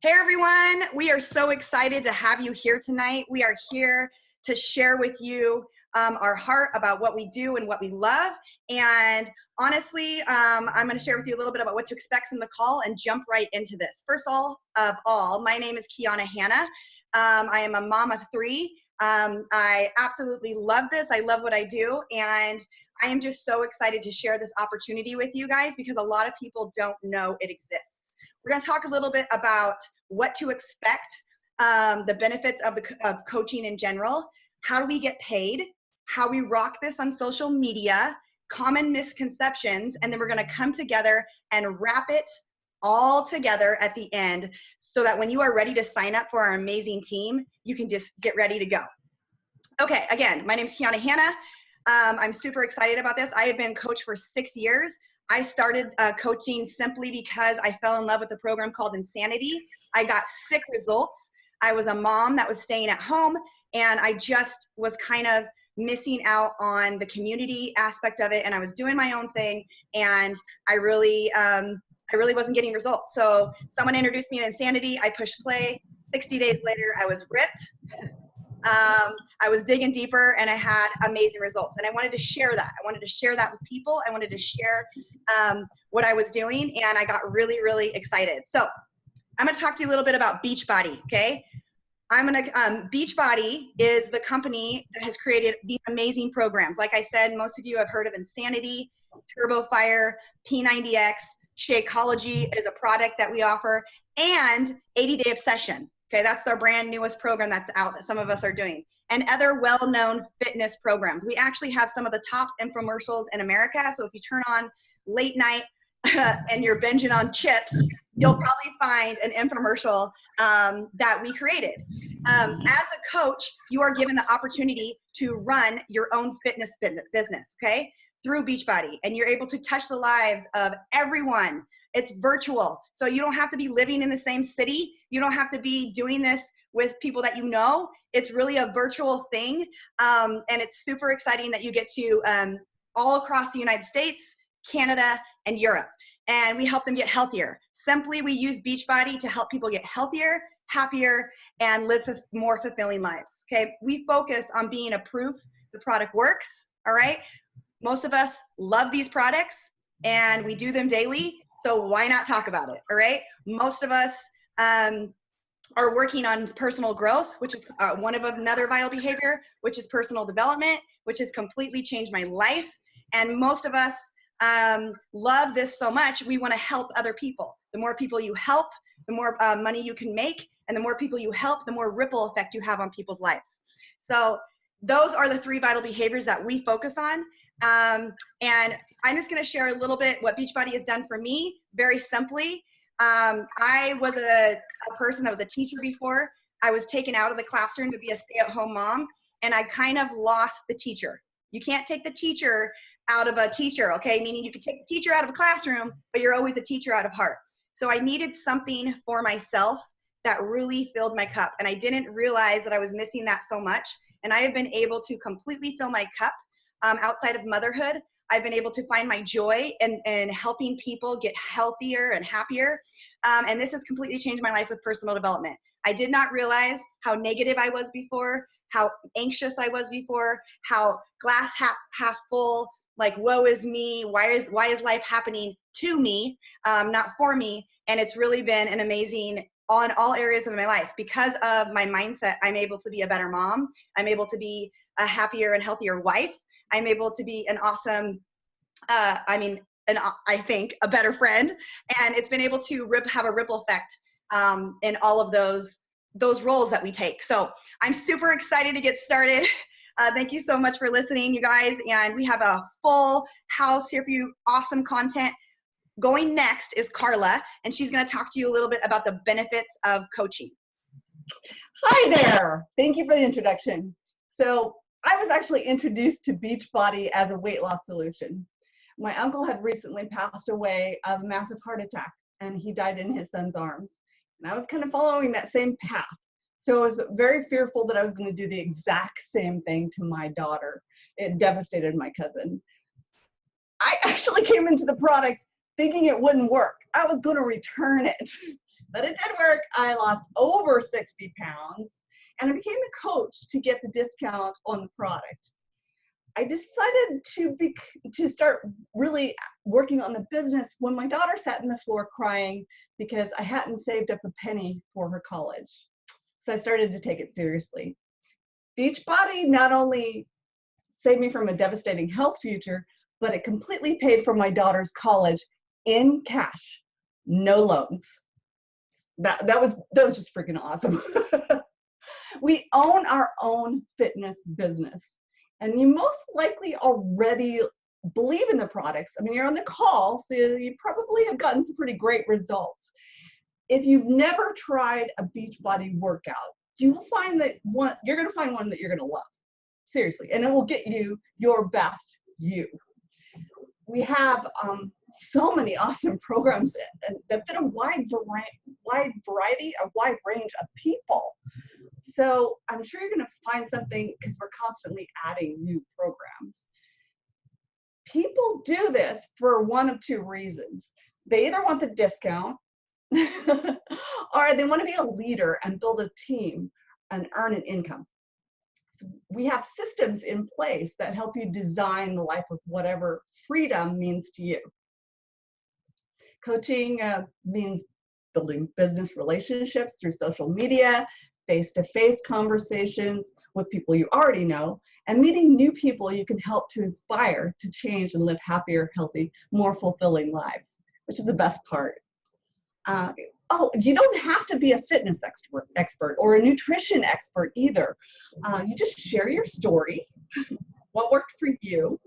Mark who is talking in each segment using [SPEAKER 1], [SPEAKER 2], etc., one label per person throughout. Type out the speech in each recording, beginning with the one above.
[SPEAKER 1] Hey everyone, we are so excited to have you here tonight. We are here to share with you our heart about what we do and what we love. And honestly, I'm going to share with you a little bit about what to expect from the call and jump right into this. First of all, my name is Kiana Hanna. I am a mom of three. I absolutely love this. I love what I do. And I am just so excited to share this opportunity with you guys because a lot of people don't know it exists. We're going to talk a little bit about what to expect, the benefits of coaching in general, how do we get paid, how we rock this on social media, common misconceptions, and then we're going to come together and wrap it all together at the end so that when you are ready to sign up for our amazing team, you can just get ready to go. Okay, again, my name is Kiana Hanna. I'm super excited about this. I have been coach for 6 years. I started coaching simply because I fell in love with a program called Insanity. I got sick results. I was a mom that was staying at home, and I just was kind of missing out on the community aspect of it, and I was doing my own thing, and I really wasn't getting results. So someone introduced me to Insanity. I pushed play. 60 days later, I was ripped. I was digging deeper and I had amazing results, and I wanted to share that. I wanted to share that with people. I wanted to share what I was doing, and I got really, really excited. So I'm going to talk to you a little bit about Beachbody. Okay. Beachbody is the company that has created these amazing programs. Like I said, most of you have heard of Insanity, Turbo Fire, P90X, Shakeology is a product that we offer, and 80-Day Obsession. Okay, that's our brand newest program that's out that some of us are doing, and other well-known fitness programs. We actually have some of the top infomercials in America. So if you turn on late night and you're binging on chips, you'll probably find an infomercial that we created. As a coach, you are given the opportunity to run your own fitness business, okay, through Beachbody, and you're able to touch the lives of everyone. It's virtual, so you don't have to be living in the same city. You don't have to be doing this with people that you know. It's really a virtual thing, and it's super exciting that you get to all across the United States, Canada, and Europe, and we help them get healthier. Simply, we use Beachbody to help people get healthier, happier, and live more fulfilling lives, okay? We focus on being a proof the product works, all right? Most of us love these products and we do them daily, so why not talk about it, all right? Most of us are working on personal growth, which is another vital behavior, which is personal development, which has completely changed my life. And most of us love this so much, we want to help other people. The more people you help, the more money you can make, and the more people you help, the more ripple effect you have on people's lives. So those are the 3 vital behaviors that we focus on. And I'm just going to share a little bit what Beachbody has done for me, very simply. I was a person that was a teacher before. I was taken out of the classroom to be a stay-at-home mom, and I kind of lost the teacher. You can't take the teacher out of a teacher, okay? Meaning you can take the teacher out of a classroom, but you're always a teacher out of heart. So I needed something for myself that really filled my cup, and I didn't realize that I was missing that so much. And I have been able to completely fill my cup outside of motherhood. I've been able to find my joy in helping people get healthier and happier. And this has completely changed my life with personal development. I did not realize how negative I was before, how anxious I was before, how glass half full, like woe is me, why is life happening to me, not for me. And it's really been an amazing on all areas of my life. Because of my mindset, I'm able to be a better mom. I'm able to be a happier and healthier wife. I'm able to be an awesome, I think a better friend. And it's been able to have a ripple effect in all of those roles that we take. So I'm super excited to get started. Thank you so much for listening, you guys. And we have a full house here for you, awesome content. Going next is Carla, and she's going to talk to you a little bit about the benefits of coaching.
[SPEAKER 2] Hi there. Thank you for the introduction. So I was actually introduced to Beachbody as a weight loss solution. My uncle had recently passed away of a massive heart attack, and he died in his son's arms. And I was kind of following that same path. So I was very fearful that I was going to do the exact same thing to my daughter. It devastated my cousin. I actually came into the product thinking it wouldn't work. I was going to return it. but it did work. I lost over 60 pounds and I became a coach to get the discount on the product. I decided to start really working on the business when my daughter sat on the floor crying because I hadn't saved up a penny for her college. So I started to take it seriously. Beachbody not only saved me from a devastating health future, but it completely paid for my daughter's college in cash, no loans. That was just freaking awesome. We own our own fitness business, and you most likely already believe in the products. I mean, you're on the call, so you probably have gotten some pretty great results. If you've never tried a Beachbody workout, you will find that you're going to find one that you're going to love. Seriously, and it will get you your best you. We have so many awesome programs that fit a wide variety, a wide range of people. So I'm sure you're going to find something because we're constantly adding new programs. People do this for one of two reasons. They either want the discount or they want to be a leader and build a team and earn an income. So we have systems in place that help you design the life of whatever freedom means to you. Coaching means building business relationships through social media, face-to-face conversations with people you already know, and meeting new people you can help to inspire to change and live happier, healthy, more fulfilling lives, which is the best part. You don't have to be a fitness expert or a nutrition expert either. You just share your story, what worked for you.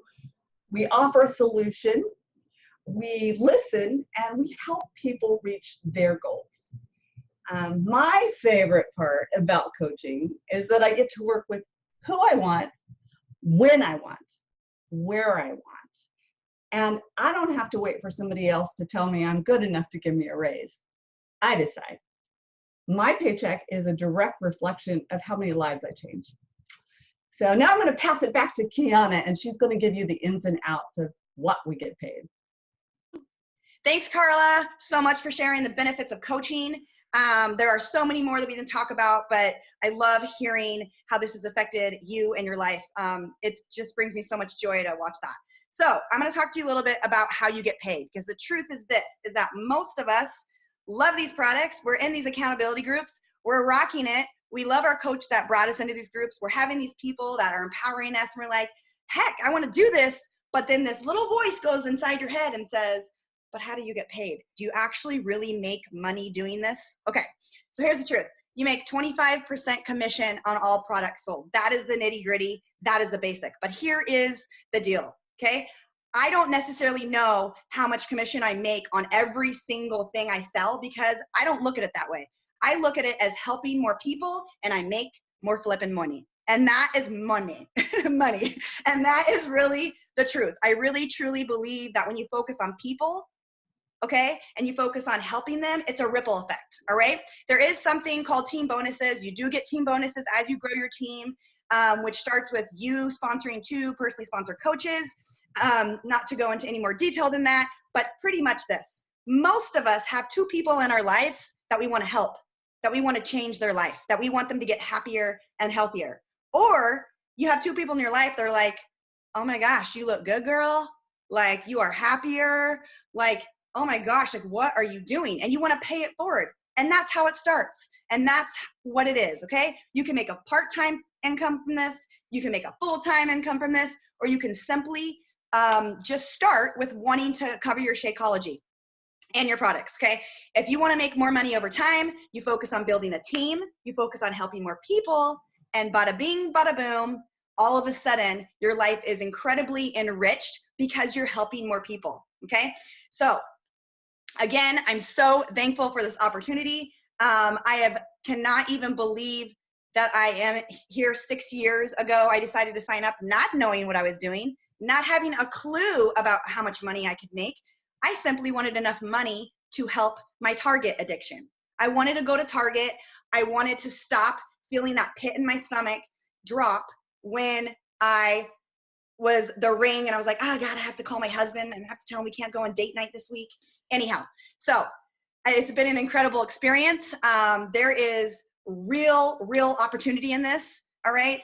[SPEAKER 2] We offer a solution, we listen, and we help people reach their goals. My favorite part about coaching is that I get to work with who I want, when I want, where I want. And I don't have to wait for somebody else to tell me I'm good enough to give me a raise. I decide. My paycheck is a direct reflection of how many lives I change. So now I'm going to pass it back to Kiana, and she's going to give you the ins and outs of what we get paid.
[SPEAKER 1] Thanks, Carla, so much for sharing the benefits of coaching. There are so many more that we didn't talk about, but I love hearing how this has affected you and your life. It just brings me so much joy to watch that. So I'm going to talk to you a little bit about how you get paid, because the truth is this, is that most of us love these products. We're in these accountability groups. We're rocking it. We love our coach that brought us into these groups. We're having these people that are empowering us, and we're like, heck, I want to do this. But then this little voice goes inside your head and says, but how do you get paid? Do you actually really make money doing this? Okay, so here's the truth. You make 25% commission on all products sold. That is the nitty gritty. That is the basic. But here is the deal, okay? I don't necessarily know how much commission I make on every single thing I sell because I don't look at it that way. I look at it as helping more people, and I make more flipping money. And that is money, money. And that is really the truth. I really, truly believe that when you focus on people, okay, and you focus on helping them, it's a ripple effect, all right? There is something called team bonuses. You do get team bonuses as you grow your team, which starts with you sponsoring 2 personally sponsored coaches. Not to go into any more detail than that, but pretty much this. Most of us have 2 people in our lives that we want to help, that we want to change their life, that we want them to get happier and healthier. Or you have 2 people in your life that are like, oh my gosh, you look good, girl. Like, you are happier. Like, oh my gosh, like, what are you doing? And you want to pay it forward. And that's how it starts. And that's what it is, okay? You can make a part-time income from this. You can make a full-time income from this, or you can simply just start with wanting to cover your Shakeology and your products, okay? If you want to make more money over time, you focus on building a team, you focus on helping more people, and bada bing, bada boom, all of a sudden, your life is incredibly enriched because you're helping more people, okay? So again, I'm so thankful for this opportunity. I cannot even believe that I am here 6 years ago. I decided to sign up not knowing what I was doing, not having a clue about how much money I could make. I simply wanted enough money to help my Target addiction. I wanted to go to Target. I wanted to stop feeling that pit in my stomach drop when I was the ring and I was like, oh God, I have to call my husband and I have to tell him we can't go on date night this week. Anyhow, so It's been an incredible experience. There is real opportunity in this. All right.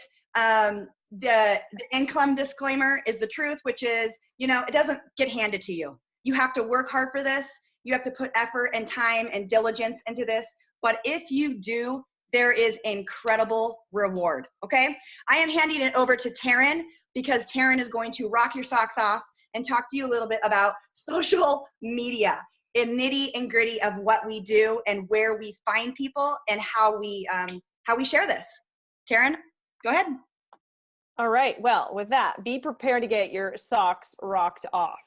[SPEAKER 1] The income disclaimer is the truth, which is, it doesn't get handed to you. You have to work hard for this. You have to put effort and time and diligence into this. But if you do, there is incredible reward. Okay. I am handing it over to Taryn because Taryn is going to rock your socks off and talk to you a little bit about social media and nitty and gritty of what we do and where we find people and how we share this. Taryn, go ahead.
[SPEAKER 3] All right. Well, with that, be prepared to get your socks rocked off.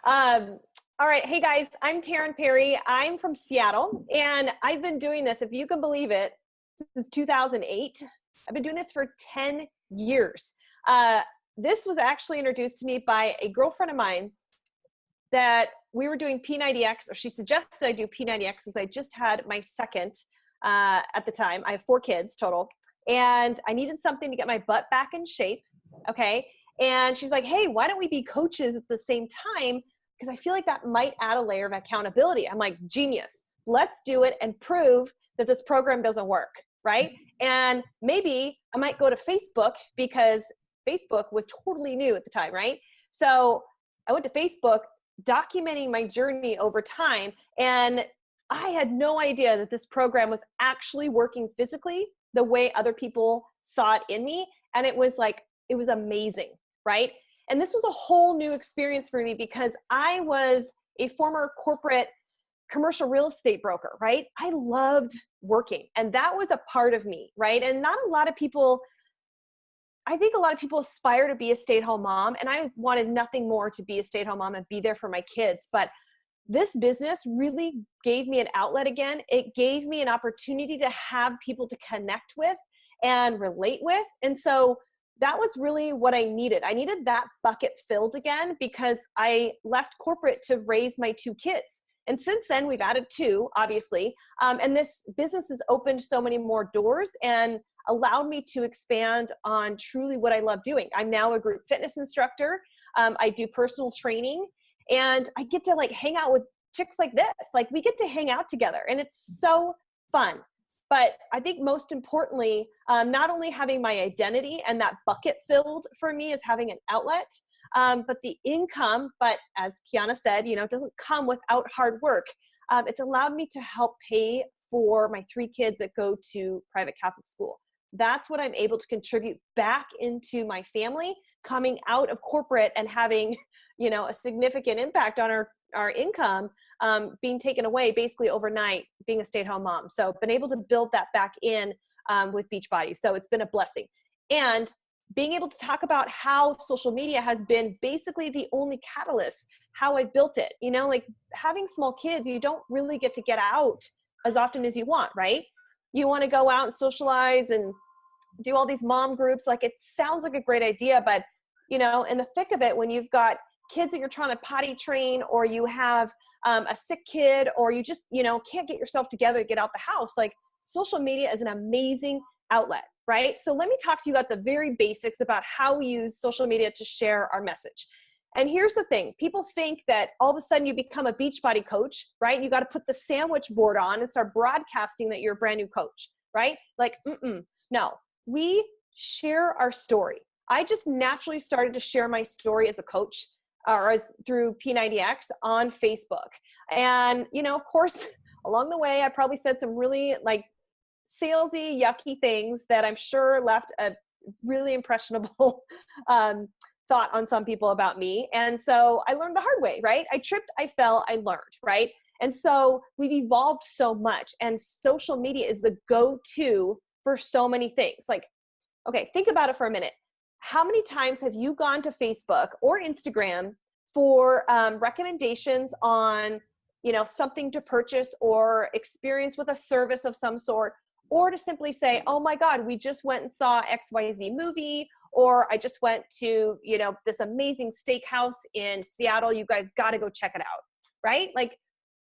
[SPEAKER 3] All right. Hey guys, I'm Taryn Perry. I'm from Seattle and I've been doing this, if you can believe it, since 2008. I've been doing this for 10 years. This was actually introduced to me by a girlfriend of mine that we were doing P90X, or she suggested I do P90X since I just had my second at the time. I have 4 kids total. And I needed something to get my butt back in shape. Okay. And she's like, hey, why don't we be coaches at the same time? Because I feel like that might add a layer of accountability. I'm like, genius. Let's do it and prove that this program doesn't work. Right. And maybe I might go to Facebook because Facebook was totally new at the time. Right. So I went to Facebook documenting my journey over time. And I had no idea that this program was actually working physically the way other people saw it in me. And it was amazing, right? And this was a whole new experience for me because I was a former corporate commercial real estate broker, right? I loved working and that was a part of me, right? And not a lot of people, I think a lot of people aspire to be a stay-at-home mom, and I wanted nothing more to be a stay-at-home mom and be there for my kids. But this business really gave me an outlet again. It gave me an opportunity to have people to connect with and relate with. And so that was really what I needed. I needed that bucket filled again because I left corporate to raise my 2 kids. And since then we've added 2, obviously. And this business has opened so many more doors and allowed me to expand on truly what I love doing. I'm now a group fitness instructor. I do personal training. And I get to hang out with chicks like this. We get to hang out together and it's so fun. But I think most importantly, not only having my identity and that bucket filled for me is having an outlet, but the income, but as Kiana said, it doesn't come without hard work. It's allowed me to help pay for my 3 kids that go to private Catholic school. That's what I'm able to contribute back into my family, coming out of corporate and having a significant impact on our income being taken away basically overnight, being a stay-at-home mom. So been able to build that back in with Beachbody. So it's been a blessing. And being able to talk about how social media has been basically the only catalyst, how I built it. Having small kids, you don't really get to get out as often as you want, right? You want to go out and socialize and do all these mom groups. It sounds like a great idea, but in the thick of it, when you've got kids that you're trying to potty train, or you have a sick kid, or you just, can't get yourself together to get out the house, social media is an amazing outlet, right? So let me talk to you about the very basics about how we use social media to share our message. And here's the thing. People think that all of a sudden you become a Beachbody coach, right? You got to put the sandwich board on and start broadcasting that you're a brand new coach, right? No, we share our story. I just naturally started to share my story as a coach through P90X on Facebook. And, of course, along the way, I probably said some really salesy, yucky things that I'm sure left a really impressionable thought on some people about me. And so I learned the hard way, right? I tripped, I fell, I learned, right? And so we've evolved so much, and social media is the go-to for so many things. Okay, think about it for a minute. How many times have you gone to Facebook or Instagram for recommendations on, something to purchase or experience with a service of some sort, or to simply say, oh my God, we just went and saw XYZ movie, or I just went to, this amazing steakhouse in Seattle. You guys got to go check it out, right?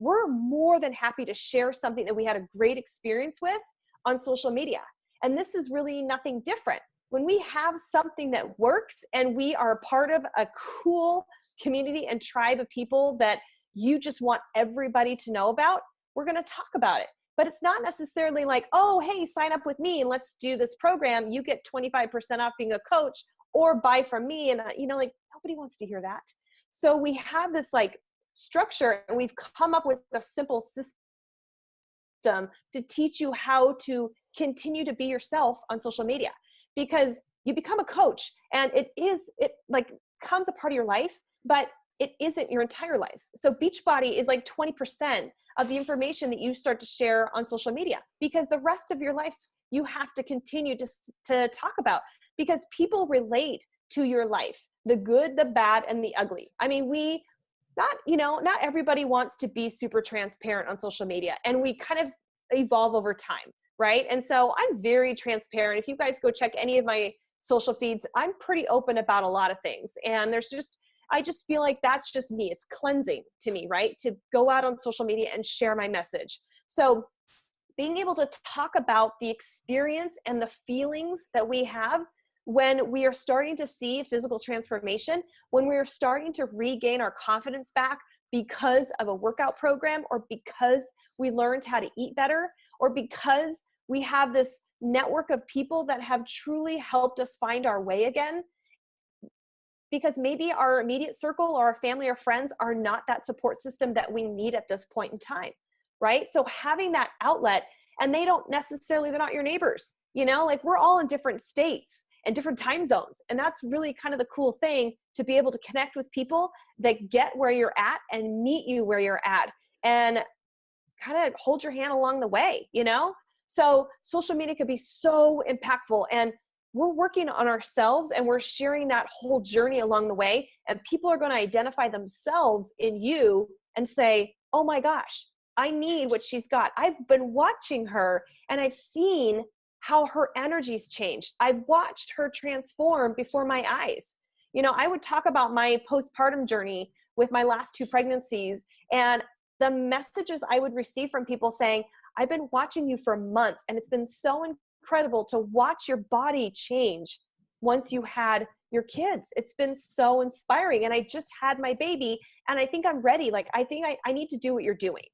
[SPEAKER 3] We're more than happy to share something that we had a great experience with on social media. And this is really nothing different. When we have something that works and we are a part of a cool community and tribe of people that you just want everybody to know about, we're going to talk about it. But it's not necessarily like, oh, hey, sign up with me and let's do this program. You get 25% off being a coach, or buy from me. And, like, nobody wants to hear that. So we have this like structure, and we've come up with a simple system to teach you how to continue to be yourself on social media, because you become a coach and it like becomes a part of your life, but it isn't your entire life. So Beachbody is like 20% of the information that you start to share on social media, because the rest of your life you have to continue to talk about, because people relate to your life, the good, the bad, and the ugly. I mean, not everybody wants to be super transparent on social media, and we kind of evolve over time, right? And so I'm very transparent. If you guys go check any of my social feeds, I'm pretty open about a lot of things. And I just feel like that's just me. It's cleansing to me, right? To go out on social media and share my message. So being able to talk about the experience and the feelings that we have when we are starting to see physical transformation, when we're starting to regain our confidence back because of a workout program, or because we learned how to eat better, or because we have this network of people that have truly helped us find our way again, because maybe our immediate circle or our family or friends are not that support system that we need at this point in time, right? So having that outlet, and they're not your neighbors, like we're all in different states and different time zones. And that's really kind of the cool thing, to be able to connect with people that get where you're at and meet you where you're at and kind of hold your hand along the way, So social media could be so impactful, and we're working on ourselves and we're sharing that whole journey along the way. And people are going to identify themselves in you and say, oh my gosh, I need what she's got. I've been watching her and I've seen how her energy's changed. I've watched her transform before my eyes. I would talk about my postpartum journey with my last 2 pregnancies, and the messages I would receive from people saying, I've been watching you for months, and it's been so incredible to watch your body change once you had your kids. It's been so inspiring. And I just had my baby, and I think I'm ready. Like, I think I need to do what you're doing.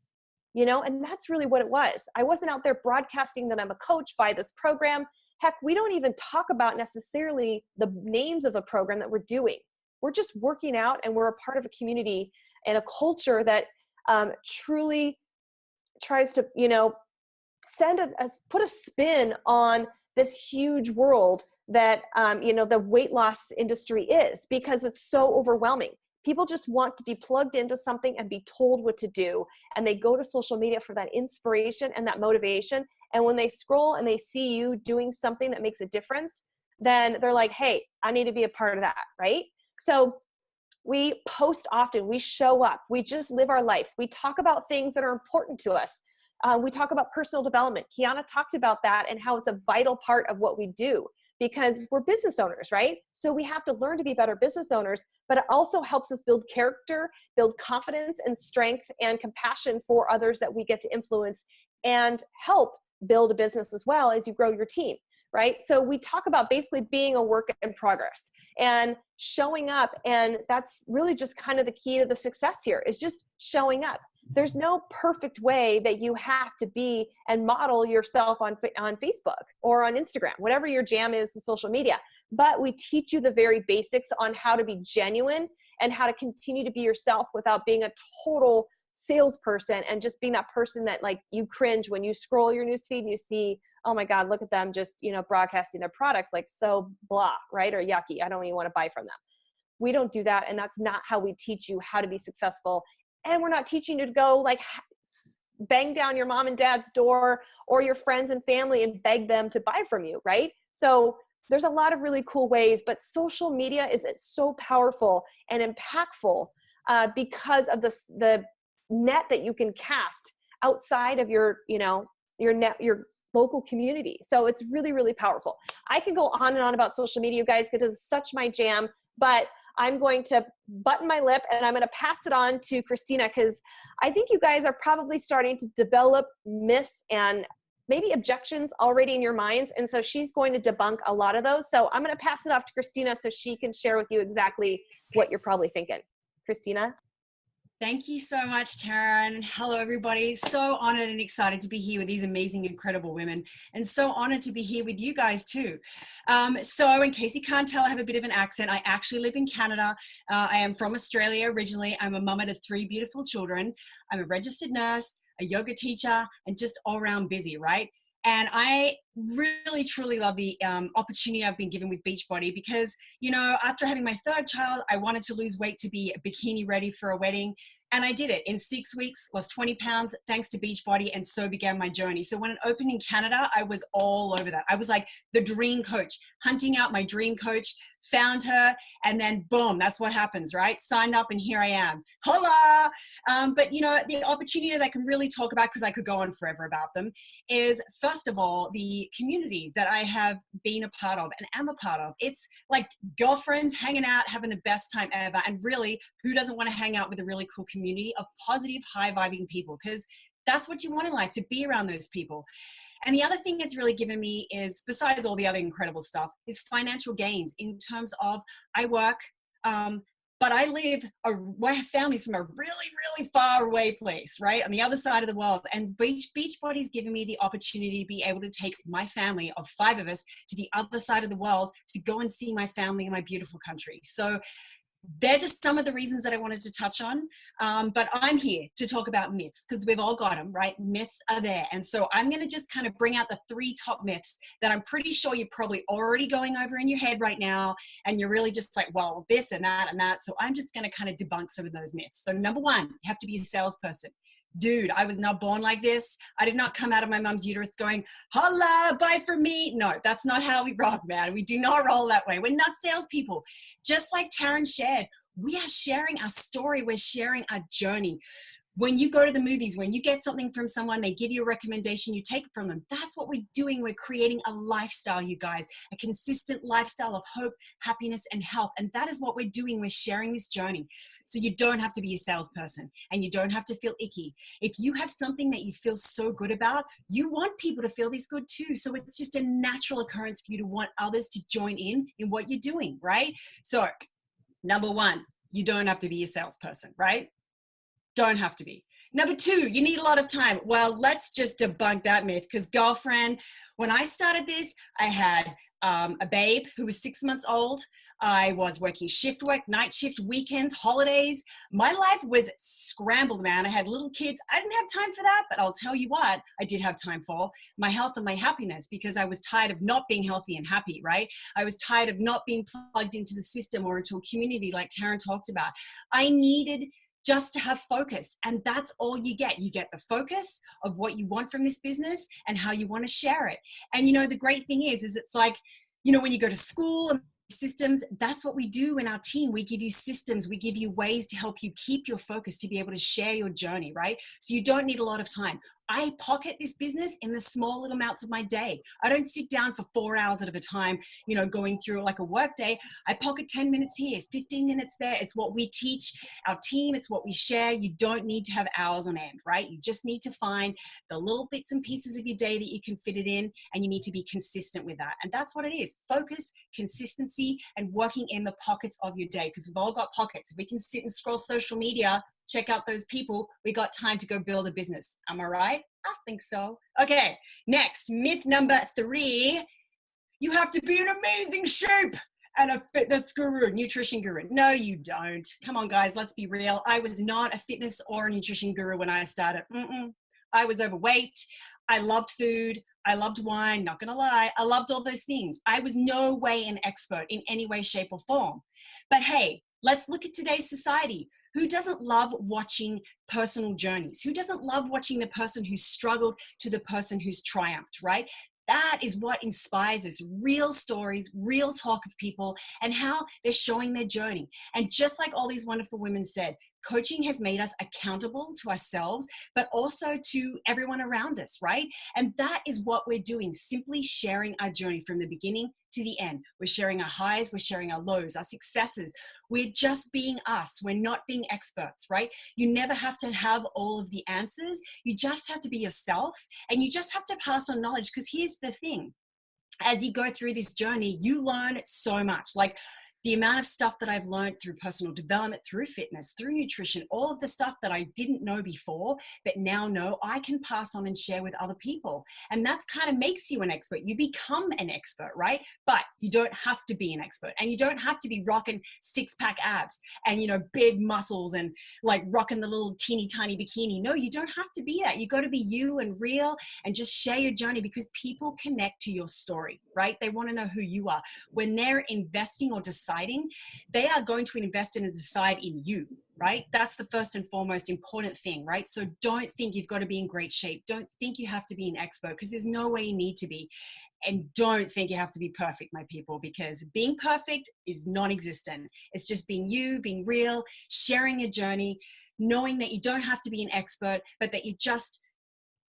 [SPEAKER 3] And that's really what it was. I wasn't out there broadcasting that I'm a coach by this program. Heck, we don't even talk about necessarily the names of the program that we're doing. We're just working out, and we're a part of a community and a culture that truly tries to, put a spin on this huge world that, the weight loss industry is, because it's so overwhelming. People just want to be plugged into something and be told what to do. And they go to social media for that inspiration and that motivation. And when they scroll and they see you doing something that makes a difference, then they're like, hey, I need to be a part of that, right? So we post often, we show up, we just live our life. We talk about things that are important to us. We talk about personal development. Kiana talked about that and how it's a vital part of what we do, because we're business owners, right? So we have to learn to be better business owners, but it also helps us build character, build confidence and strength and compassion for others that we get to influence, and help build a business as well as you grow your team, right? So we talk about basically being a work in progress and showing up. And that's really just kind of the key to the success here, is just showing up. There's no perfect way that you have to be and model yourself on Facebook or on Instagram, whatever your jam is with social media. But we teach you the very basics on how to be genuine and how to continue to be yourself without being a total salesperson and just being that person that, like, you cringe when you scroll your newsfeed and you see, oh my God, look at them just, broadcasting their products, like, so blah, right? Or yucky. I don't even want to buy from them. We don't do that. And that's not how we teach you how to be successful. And we're not teaching you to go like bang down your mom and dad's door or your friends and family and beg them to buy from you, right? So there's a lot of really cool ways, but social media is so powerful and impactful because of the net that you can cast outside of your local community. So it's really, really powerful. I can go on and on about social media, you guys, because it's such my jam, but I'm going to button my lip and I'm going to pass it on to Christina, because I think you guys are probably starting to develop myths and maybe objections already in your minds. And so she's going to debunk a lot of those. So I'm going to pass it off to Christina so she can share with you exactly what you're probably thinking. Christina?
[SPEAKER 4] Thank you so much, Taryn. Hello, everybody. So honored and excited to be here with these amazing, incredible women, and so honored to be here with you guys too. So in case you can't tell, I have a bit of an accent. I actually live in Canada. I am from Australia originally. I'm a mama to 3 beautiful children. I'm a registered nurse, a yoga teacher, and just all around busy, right? And I really, truly love the opportunity I've been given with Beachbody because, you know, after having my 3rd child, I wanted to lose weight to be bikini ready for a wedding. And I did it in 6 weeks, lost 20 pounds thanks to Beachbody, and so began my journey. So when it opened in Canada, I was all over that. I was like the dream coach, hunting out my dream coach, found her, and then boom, that's what happens, right? Signed up and here I am. Hola! But you know, the opportunities I can really talk about, because I could go on forever about them, is first of all, the community that I have been a part of and am a part of. It's like girlfriends hanging out, having the best time ever. And really, who doesn't want to hang out with a really cool community of positive, high-vibing people? Because that's what you want in life, to be around those people. And the other thing it's really given me is, besides all the other incredible stuff, is financial gains in terms of I work, but I live, my family's from a really, really far away place, right? On the other side of the world. And Beachbody's given me the opportunity to be able to take my family of 5 of us to the other side of the world to go and see my family in my beautiful country. So they're just some of the reasons that I wanted to touch on. But I'm here to talk about myths because we've all got them, right? Myths are there. And so I'm going to just kind of bring out the 3 top myths that I'm pretty sure you're probably already going over in your head right now. And you're really just like, well, this and that and that. So I'm just going to kind of debunk some of those myths. So number 1, you have to be a salesperson. Dude, I was not born like this. I did not come out of my mom's uterus going, holla, buy from me. No, that's not how we rock, man. We do not roll that way. We're not salespeople. Just like Taryn shared, we are sharing our story. We're sharing our journey. When you go to the movies, when you get something from someone, they give you a recommendation, you take it from them. That's what we're doing. We're creating a lifestyle, you guys, a consistent lifestyle of hope, happiness, and health. And that is what we're doing. We're sharing this journey. So you don't have to be a salesperson and you don't have to feel icky. If you have something that you feel so good about, you want people to feel this good too. So it's just a natural occurrence for you to want others to join in what you're doing, right? So number 1, you don't have to be a salesperson, right? Don't have to be. Number 2, you need a lot of time. Well, let's just debunk that myth because girlfriend, when I started this, I had a babe who was 6 months old. I was working shift work, night shift, weekends, holidays. My life was scrambled, man. I had little kids. I didn't have time for that, but I'll tell you what, I did have time for my health and my happiness because I was tired of not being healthy and happy, right? I was tired of not being plugged into the system or into a community like Taryn talked about. I needed just to have focus. And that's all you get. You get the focus of what you want from this business and how you want to share it. And, you know, the great thing is it's like, you know, when you go to school and systems, that's what we do in our team. We give you systems, we give you ways to help you keep your focus to be able to share your journey, right? So you don't need a lot of time. I pocket this business in the small little amounts of my day. I don't sit down for 4 hours at a time, you know, going through like a work day. I pocket 10 minutes here, 15 minutes there. It's what we teach our team. It's what we share. You don't need to have hours on end, right? You just need to find the little bits and pieces of your day that you can fit it in, and you need to be consistent with that. And that's what it is. Focus, consistency, and working in the pockets of your day, because we've all got pockets. If we can sit and scroll social media, check out those people, we got time to go build a business. Am I right? I think so. Okay, next, myth number 3, you have to be in amazing shape and a fitness guru, nutrition guru. No, you don't. Come on, guys, let's be real. I was not a fitness or a nutrition guru when I started. I was overweight. I loved food. I loved wine, not gonna lie. I loved all those things. I was no way an expert in any way, shape, or form. But hey, let's look at today's society. Who doesn't love watching personal journeys? Who doesn't love watching the person who's struggled to the person who's triumphed, right? That is what inspires us. Real stories, real talk of people and how they're showing their journey. And just like all these wonderful women said, coaching has made us accountable to ourselves, but also to everyone around us, right? And that is what we're doing, simply sharing our journey from the beginning to the end. We're sharing our highs, we're sharing our lows, our successes. We're just being us. We're not being experts, right? You never have to have all of the answers. You just have to be yourself, and you just have to pass on knowledge, because here's the thing. As you go through this journey, you learn so much. Like, the amount of stuff that I've learned through personal development, through fitness, through nutrition, all of the stuff that I didn't know before, but now know, I can pass on and share with other people. And that's kind of makes you an expert. You become an expert, right? But you don't have to be an expert, and you don't have to be rocking 6-pack abs and, you know, big muscles and like rocking the little teeny tiny bikini. No, you don't have to be that. You got to be you and real and just share your journey, because people connect to your story, right? They want to know who you are. When they're investing or deciding, they are going to invest and decide in you, right? That's the first and foremost important thing, right? So don't think you've got to be in great shape. Don't think you have to be an expert, because there's no way you need to be. And don't think you have to be perfect, my people, because being perfect is non-existent. It's just being you, being real, sharing your journey, knowing that you don't have to be an expert, but that you're just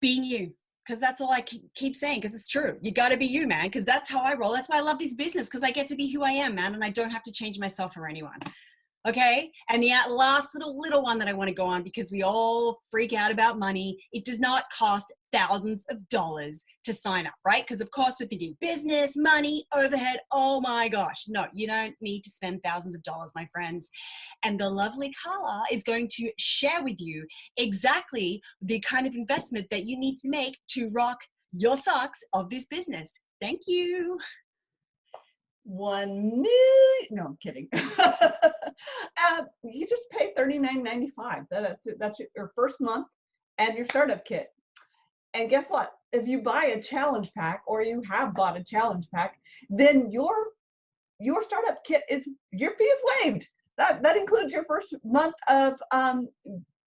[SPEAKER 4] being you. Because that's all I keep saying, because it's true. You got to be you, man, because that's how I roll. That's why I love this business, because I get to be who I am, man, and I don't have to change myself for anyone. Okay. And the last little one that I want to go on, because we all freak out about money. It does not cost thousands of dollars to sign up, right? Because of course we're thinking business, money, overhead. Oh my gosh. No, you don't need to spend thousands of dollars, my friends. And the lovely Carla is going to share with you exactly the kind of investment that you need to make to rock your socks of this business. Thank you.
[SPEAKER 2] 1 million. No, I'm kidding. You just pay $39.95. That's it. That's your first month and your startup kit. And guess what? If you buy a challenge pack, or you have bought a challenge pack, then your startup kit your fee is waived. That includes your first month of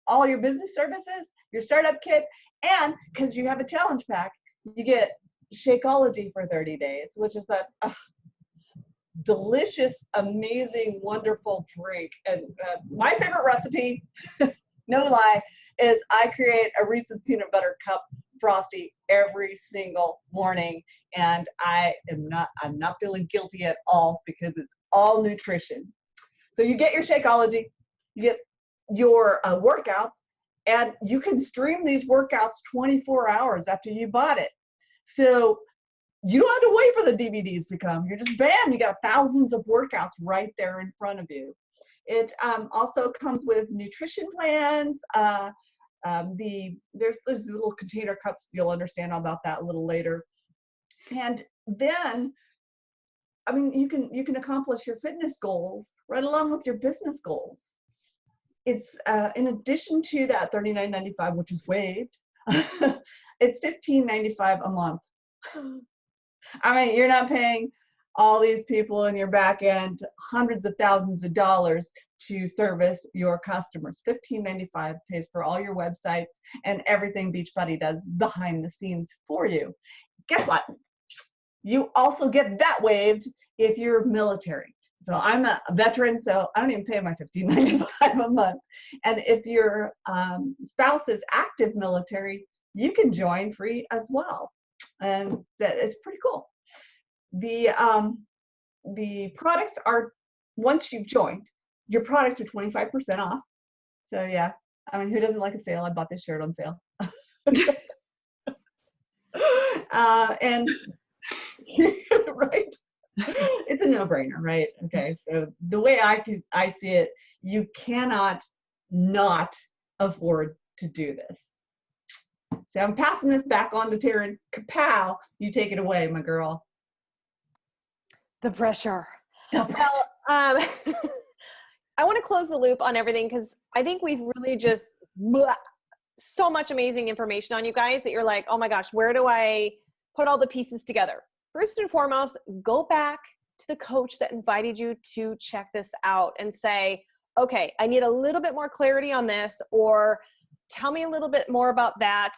[SPEAKER 2] all your business services, your startup kit, and because you have a challenge pack, you get Shakeology for 30 days, which is that delicious, amazing, wonderful drink. And my favorite recipe, no lie, is I create a Reese's peanut butter cup frosty every single morning, and I'm not feeling guilty at all, because it's all nutrition. So you get your Shakeology, you get your workouts, and you can stream these workouts 24 hours after you bought it. So you don't have to wait for the DVDs to come. You're just, bam, you got thousands of workouts right there in front of you. It also comes with nutrition plans. There's little container cups. You'll understand all about that a little later. And then, I mean, you can accomplish your fitness goals right along with your business goals. It's in addition to that $39.95, which is waived, it's $15.95 a month. I mean, you're not paying all these people in your back end hundreds of thousands of dollars to service your customers. $15.95 pays for all your websites and everything Beachbody does behind the scenes for you. Guess what? You also get that waived if you're military. So I'm a veteran, so I don't even pay my $15.95 a month. And if your spouse is active military, you can join free as well. And that is pretty cool. The products are, once you've joined, your products are 25% off. So yeah, I mean, who doesn't like a sale? I bought this shirt on sale. And right, it's a no-brainer, right? Okay, so the way I see it, you cannot not afford to do this. So I'm passing this back on to Taryn. Kapow, you take it away, my girl.
[SPEAKER 3] The pressure. Well, I want to close the loop on everything, because I think we've really just so much amazing information on you guys that you're like, oh my gosh, where do I put all the pieces together? First and foremost, go back to the coach that invited you to check this out and say, okay, I need a little bit more clarity on this, or tell me a little bit more about that.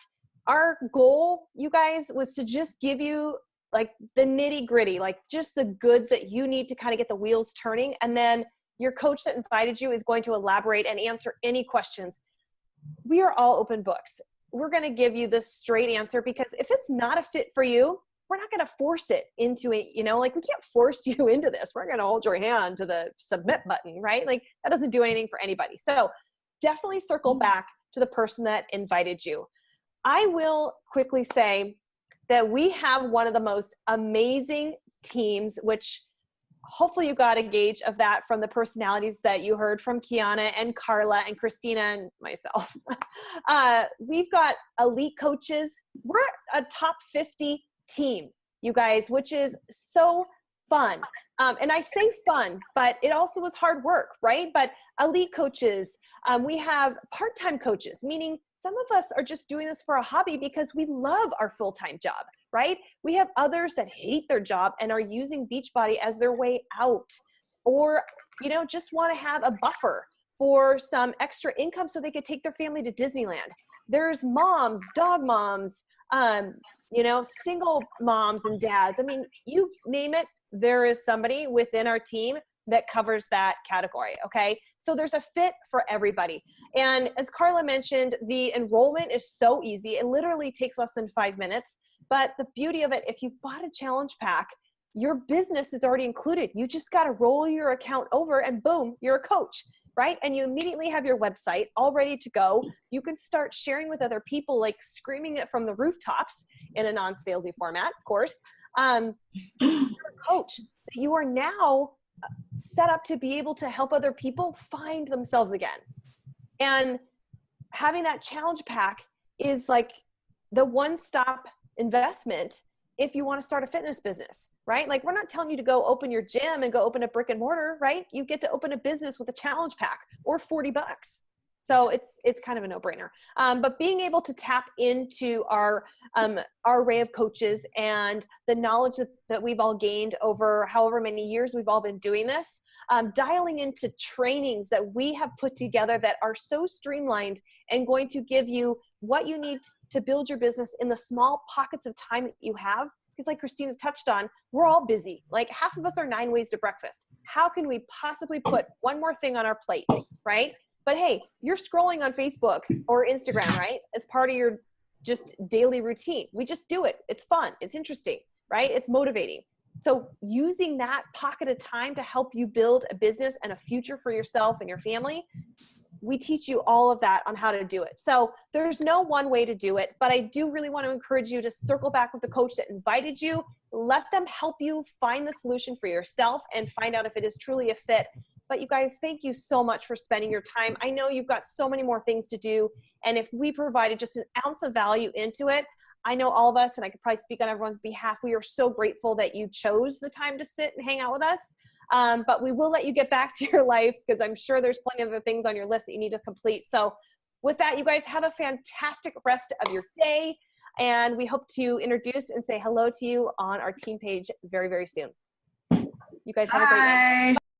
[SPEAKER 3] Our goal, you guys, was to just give you like the nitty gritty, like just the goods that you need to kind of get the wheels turning. And then your coach that invited you is going to elaborate and answer any questions. We are all open books. We're going to give you the straight answer, because if it's not a fit for you, we're not going to force it into it. You know, like we can't force you into this. We're going to hold your hand to the submit button, right? Like that doesn't do anything for anybody. So definitely circle back to the person that invited you. I will quickly say that we have one of the most amazing teams, which hopefully you got a gauge of that from the personalities that you heard from Kiana and Carla and Christina and myself. We've got elite coaches. We're a top 50 team, you guys, which is so fun. And I say fun, but it also was hard work, right? But elite coaches, we have part-time coaches, meaning some of us are just doing this for a hobby because we love our full-time job, right? We have others that hate their job and are using Beachbody as their way out, or, you know, just want to have a buffer for some extra income so they could take their family to Disneyland. There's moms, dog moms, you know, single moms and dads. I mean, you name it, there is somebody within our team that covers that category. Okay. So there's a fit for everybody. And as Carla mentioned, the enrollment is so easy. It literally takes less than 5 minutes. But the beauty of it, if you've bought a challenge pack, your business is already included. You just got to roll your account over and boom, you're a coach, right? And you immediately have your website all ready to go. You can start sharing with other people, like screaming it from the rooftops in a non-salesy format, of course. You're a coach. You are now set up to be able to help other people find themselves again. And having that challenge pack is like the one-stop investment if you want to start a fitness business, right? Like, we're not telling you to go open your gym and go open a brick and mortar, right? You get to open a business with a challenge pack or $40. So it's kind of a no-brainer. But being able to tap into our array of coaches and the knowledge that we've all gained over however many years we've all been doing this, dialing into trainings that we have put together that are so streamlined and going to give you what you need to build your business in the small pockets of time that you have. Because like Christina touched on, we're all busy. Like, half of us are 9 ways to breakfast. How can we possibly put one more thing on our plate, right? But hey, you're scrolling on Facebook or Instagram, right? As part of your just daily routine. We just do it. It's fun. It's interesting, right? It's motivating. So using that pocket of time to help you build a business and a future for yourself and your family, we teach you all of that on how to do it. So there's no one way to do it, but I do really want to encourage you to circle back with the coach that invited you. Let them help you find the solution for yourself and find out if it is truly a fit. But you guys, thank you so much for spending your time. I know you've got so many more things to do. And if we provided just an ounce of value into it, I know all of us, and I could probably speak on everyone's behalf, we are so grateful that you chose the time to sit and hang out with us. But we will let you get back to your life because I'm sure there's plenty of other things on your list that you need to complete. So with that, you guys have a fantastic rest of your day. And we hope to introduce and say hello to you on our team page very, very soon. You guys have a great day.